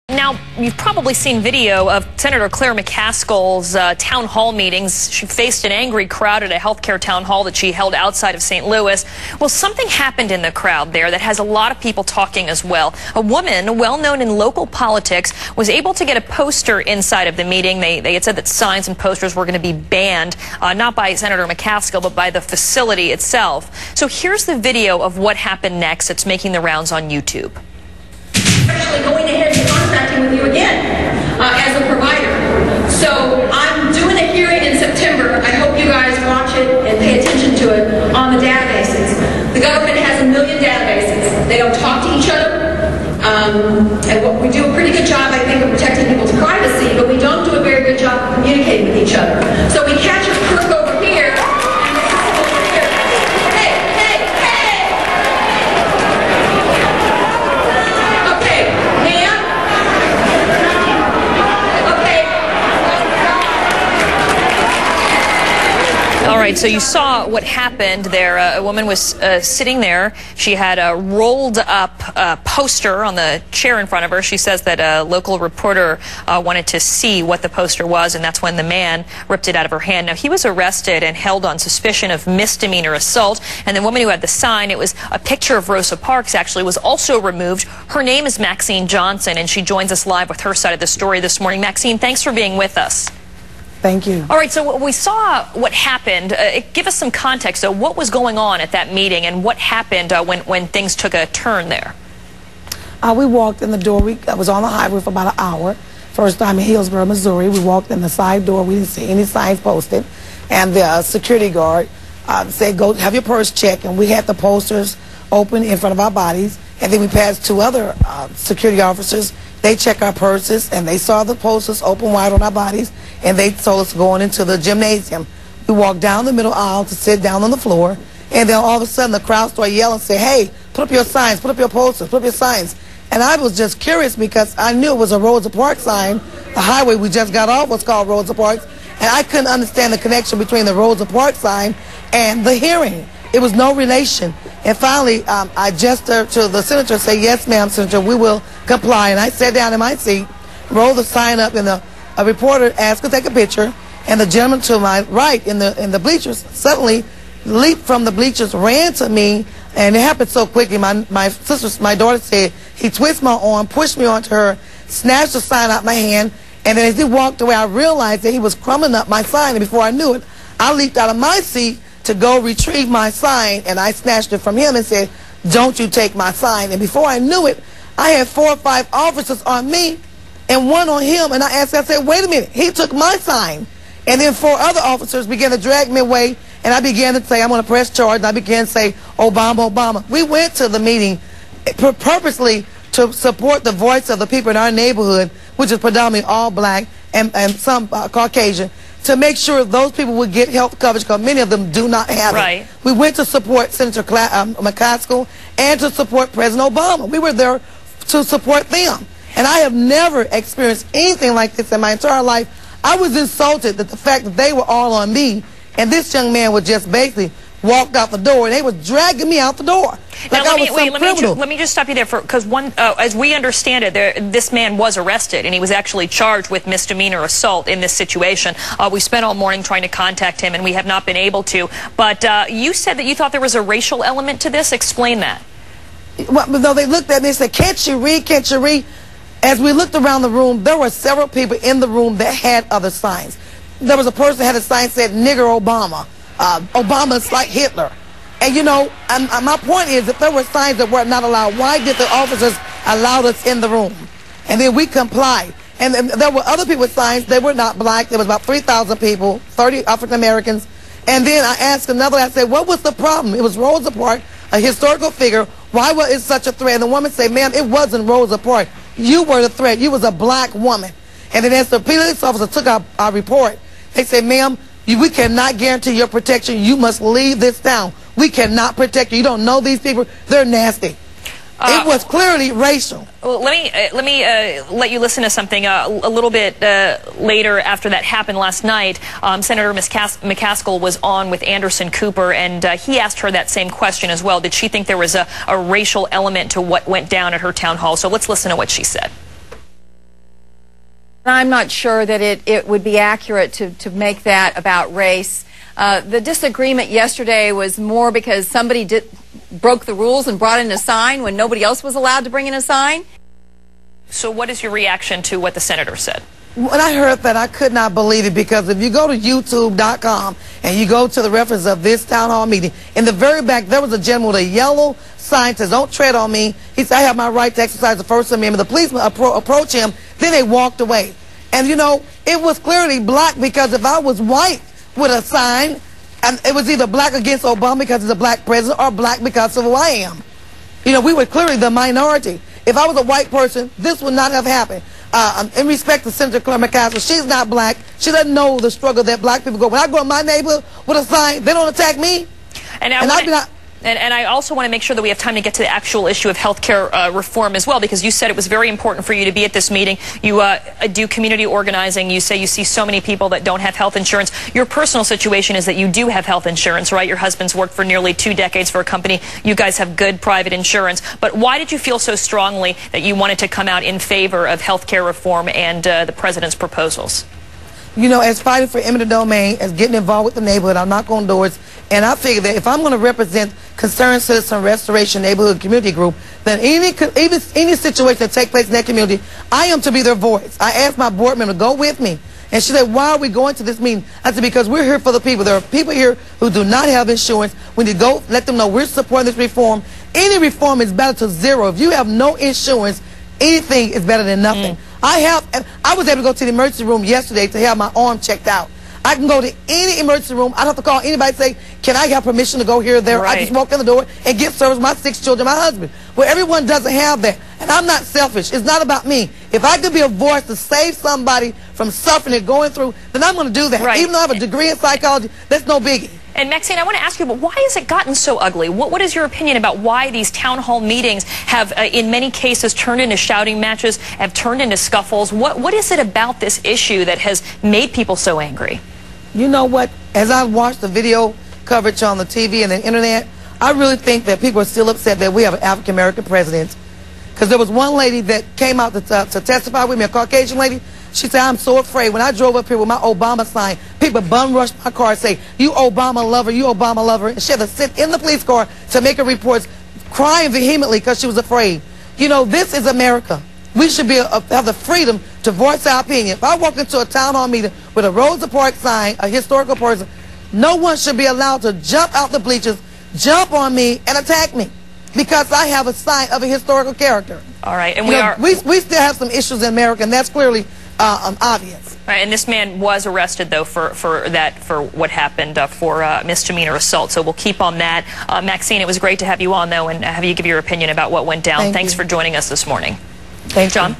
Now, you've probably seen video of Senator Claire McCaskill's town hall meetings. She faced an angry crowd at a healthcare town hall that she held outside of St. Louis. Well, something happened in the crowd there that has a lot of people talking as well. A woman well known in local politics was able to get a poster inside of the meeting. They had said that signs and posters were going to be banned, not by Senator McCaskill, but by the facility itself. So here's the video of what happened next. It's making the rounds on YouTube. Actually going ahead and contacting with you again as a provider. So I'm doing a hearing in September. I hope you guys watch it and pay attention to it on the databases. The government has 1 million databases. They don't talk to each other. And what we do a pretty good job, I think, of protecting people's privacy, but we don't do a very good job of communicating with each other. So we catch a crook over here. All right, so you saw what happened there. A woman was sitting there. She had a rolled up poster on the chair in front of her. She says that a local reporter wanted to see what the poster was, and that's when the man ripped it out of her hand. Now, he was arrested and held on suspicion of misdemeanor assault. And the woman who had the sign, it was a picture of Rosa PArks, actually, was also removed. Her name is Maxine Johnson, and she joins us live with her side of the story this morning. Maxine, thanks for being with us. Thank you. All right, so we saw what happened. Give us some context. So what was going on at that meeting, and what happened when things took a turn there? We walked in the door. I was on the highway for about an hour. First time in Hillsborough, Missouri. We walked in the side door. We didn't see any signs posted. And the security guard said, go have your purse checked. And we had the posters open in front of our bodies. And then we passed 2 other security officers. They checked our purses, and they saw the posters open wide on our bodies, and they told us going into the gymnasium. We walked down the middle aisle to sit down on the floor, and then all of a sudden the crowd started yelling and say, hey, put up your signs, put up your posters, put up your signs. And I was just curious because I knew it was a Rosa PArks sign. The highway we just got off was called Rosa PArks, and I couldn't understand the connection between the Rosa PArks sign and the hearing. It was no relation. And finally, I gestured to the senator and said, yes, ma'am, Senator, we will comply. And I sat down in my seat, rolled the sign up, and a reporter asked to take a picture. And the gentleman to my right in the bleachers suddenly leaped from the bleachers, ran to me, and it happened so quickly. My daughter said, he twisted my arm, pushed me onto her, snatched the sign out of my hand, and then as he walked away, I realized that he was crumbling up my sign. And before I knew it, I leaped out of my seat to go retrieve my sign, and I snatched it from him and said, don't you take my sign. And before I knew it, I had 4 or 5 officers on me and 1 on him, and I said, wait a minute, he took my sign. And then 4 other officers began to drag me away, and I began to say, I'm going to press charge, and I began to say, Obama, Obama. We went to the meeting purposely to support the voice of the people in our neighborhood, which is predominantly all black and some Caucasian, to make sure those people would get health coverage, because many of them do not have it. We went to support Senator McCaskill and to support President Obama. We were there to support them. And I have never experienced anything like this in my entire life. I was insulted that the fact that they were all on me, and this young man was just basically walked out the door, and they were dragging me out the door. Like now, let me just stop you there, because as we understand it, this man was arrested, and he was actually charged with misdemeanor assault in this situation. We spent all morning trying to contact him, and we have not been able to. But you said that you thought there was a racial element to this. Explain that. Well, no, they looked at me and said, can't you read, can't you read? As we looked around the room, there were several people in the room that had other signs. There was a person that had a sign that said, nigger Obama. Obama's like Hitler. And you know, my point is, if there were signs that were not allowed, why did the officers allow us in the room? And then we complied. And there were other people with signs. They were not black. There was about 3,000 people, 30 African Americans. And then I asked another, I said, what was the problem? It was Rosa PArks, a historical figure. Why was it such a threat? And the woman said, ma'am, it wasn't Rosa PArks. You were the threat. You was a black woman. And then as the police officer took our report, they said, ma'am, we cannot guarantee your protection. You must leave this town. We cannot protect you. You don't know these people. They're nasty. It was clearly racial. Well, let me let you listen to something a little bit later after that happened last night. Senator McCaskill was on with Anderson Cooper, and he asked her that same question as well. Did she think there was a racial element to what went down at her town hall? So let's listen to what she said. I'm not sure that it would be accurate to make that about race. The disagreement yesterday was more because somebody broke the rules and brought in a sign when nobody else was allowed to bring in a sign. So what is your reaction to what the senator said? When I heard that, I could not believe it, because if you go to youtube.com and you go to the reference of this town hall meeting, in the very back there was a gentleman with a yellow sign that says, "Don't tread on me." He said, "I have my right to exercise the First Amendment." The policeman approached him, then they walked away. And you know, it was clearly black, because if I was white with a sign, and it was either black against Obama because he's a black president, or black because of who I am. You know, we were clearly the minority. If I was a white person, this would not have happened. In respect to Senator Claire McCaskill, she's not black. She doesn't know the struggle that black people go. When I go in my neighborhood with a sign, they don't attack me. And I also want to make sure that we have time to get to the actual issue of health care reform as well, because you said it was very important for you to be at this meeting. You do community organizing. You say you see so many people that don't have health insurance. Your personal situation is that you do have health insurance, right? Your husband's worked for nearly 2 decades for a company. You guys have good private insurance. But why did you feel so strongly that you wanted to come out in favor of health care reform and the president's proposals? You know, as fighting for eminent domain, as getting involved with the neighborhood, I knock on doors, and I figure that if I'm going to represent Concerned Citizen Restoration Neighborhood Community Group, then any situation that takes place in that community, I am to be their voice. I asked my board member to go with me, and she said, "Why are we going to this meeting?" I said, "Because we're here for the people. There are people here who do not have insurance. We need to go let them know we're supporting this reform. Any reform is better to zero. If you have no insurance, anything is better than nothing." I was able to go to the emergency room yesterday to have my arm checked out. I can go to any emergency room. I don't have to call anybody and say, "Can I have permission to go here or there?" Right. I just walk in the door and get service. My 6 children, my husband. Well, everyone doesn't have that. And I'm not selfish. It's not about me. If I could be a voice to save somebody from suffering and going through, then I'm going to do that. Right. Even though I have a degree in psychology, that's no biggie. And Maxine, I want to ask you, but why has it gotten so ugly? What is your opinion about why these town hall meetings have, in many cases, turned into shouting matches, have turned into scuffles? What is it about this issue that has made people so angry? You know what? As I watched the video coverage on the TV and the internet, I really think that people are still upset that we have an African-American president. Because there was one lady that came out to testify with me, a Caucasian lady. She said, "I'm so afraid. When I drove up here with my Obama sign, people bum rushed my car and say, 'You Obama lover, you Obama lover.'" And she had to sit in the police car to make her reports, crying vehemently because she was afraid. You know, this is America. We should have the freedom to voice our opinion. If I walk into a town hall meeting with a Rosa PArks sign, a historical person, no one should be allowed to jump out the bleachers, jump on me, and attack me because I have a sign of a historical character. All right, and we still have some issues in America, and that's clearly obvious. Right, and this man was arrested, though, for what happened, for misdemeanor assault. So we'll keep on that. Maxine, it was great to have you on, though, and have you give your opinion about what went down. Thanks for joining us this morning. Thanks, John.